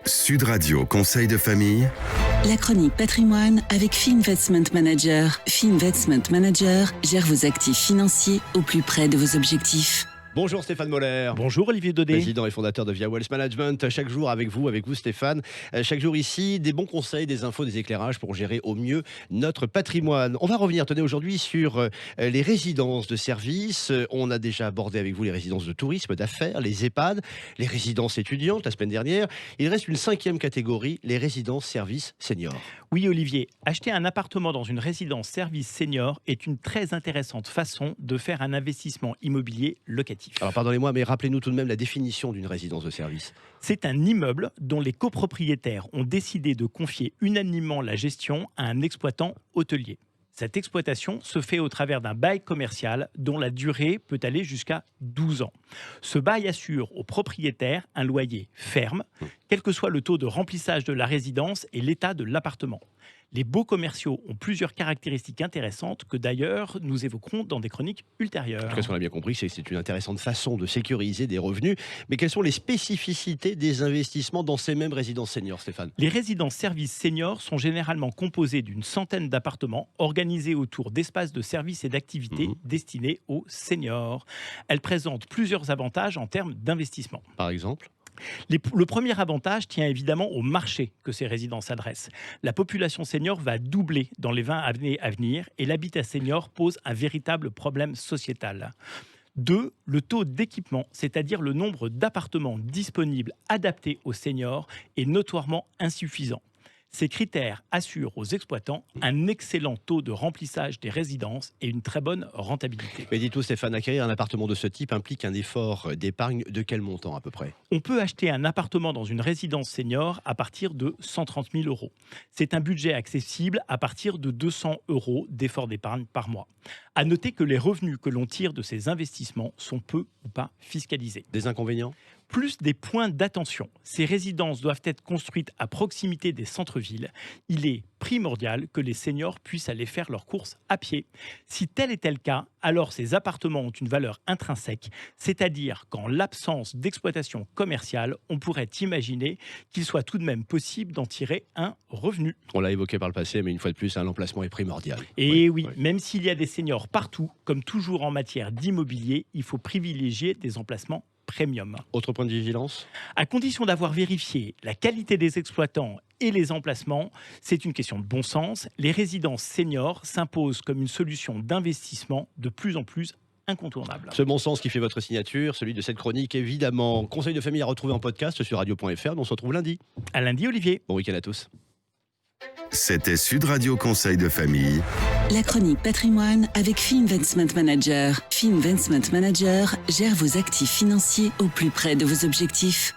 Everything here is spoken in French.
Sud Radio Conseil de famille. La chronique patrimoine avec Fee Investment Manager. Fee Investment Manager gère vos actifs financiers au plus près de vos objectifs. Bonjour Stéphane Moller. Bonjour Olivier Daudet. Président et fondateur de Via Wealth Management. Chaque jour avec vous Stéphane. Chaque jour ici, des bons conseils, des infos, des éclairages pour gérer au mieux notre patrimoine. On va revenir, aujourd'hui sur les résidences de services. On a déjà abordé avec vous les résidences de tourisme, d'affaires, les EHPAD, les résidences étudiantes la semaine dernière. Il reste une 5e catégorie, les résidences services seniors. Oui Olivier, acheter un appartement dans une résidence service senior est une très intéressante façon de faire un investissement immobilier locatif. Alors pardonnez-moi, mais rappelez-nous tout de même la définition d'une résidence de service. C'est un immeuble dont les copropriétaires ont décidé de confier unanimement la gestion à un exploitant hôtelier. Cette exploitation se fait au travers d'un bail commercial dont la durée peut aller jusqu'à 12 ans. Ce bail assure aux propriétaires un loyer ferme, quel que soit le taux de remplissage de la résidence et l'état de l'appartement. Les baux commerciaux ont plusieurs caractéristiques intéressantes que d'ailleurs nous évoquerons dans des chroniques ultérieures. En tout cas, ce qu'on a bien compris, c'est que c'est une intéressante façon de sécuriser des revenus. Mais quelles sont les spécificités des investissements dans ces mêmes résidences seniors, Stéphane ? Les résidences services seniors sont généralement composées d'une centaine d'appartements organisés autour d'espaces de services et d'activités destinés aux seniors. Elles présentent plusieurs avantages en termes d'investissement. Par exemple ? Le premier avantage tient évidemment au marché que ces résidences adressent. La population senior va doubler dans les 20 années à venir et l'habitat senior pose un véritable problème sociétal. 2. Le taux d'équipement, c'est-à-dire le nombre d'appartements disponibles adaptés aux seniors, est notoirement insuffisant. Ces critères assurent aux exploitants un excellent taux de remplissage des résidences et une très bonne rentabilité. Mais dites-vous Stéphane, acquérir un appartement de ce type implique un effort d'épargne de quel montant à peu près ? On peut acheter un appartement dans une résidence senior à partir de 130 000 €. C'est un budget accessible à partir de 200 € d'effort d'épargne par mois. À noter que les revenus que l'on tire de ces investissements sont peu ou pas fiscalisés. Des inconvénients ? Plus des points d'attention. Ces résidences doivent être construites à proximité des centres-villes. Il est primordial que les seniors puissent aller faire leurs courses à pied. Si tel était le cas, alors ces appartements ont une valeur intrinsèque, c'est-à-dire qu'en l'absence d'exploitation commerciale, on pourrait imaginer qu'il soit tout de même possible d'en tirer un revenu. On l'a évoqué par le passé, mais une fois de plus, l'emplacement est primordial. Et oui, même s'il y a des seniors partout, comme toujours en matière d'immobilier, il faut privilégier des emplacements premium. Autre point de vigilance ? À condition d'avoir vérifié la qualité des exploitants et les emplacements, c'est une question de bon sens. Les résidences seniors s'imposent comme une solution d'investissement de plus en plus incontournable. Ce bon sens qui fait votre signature, celui de cette chronique évidemment. Conseil de famille à retrouver en podcast sur radio.fr. On se retrouve lundi. À lundi Olivier. Bon week-end à tous. C'était Sud Radio Conseil de famille. La chronique patrimoine avec Fee Investment Manager. Fee Investment Manager gère vos actifs financiers au plus près de vos objectifs.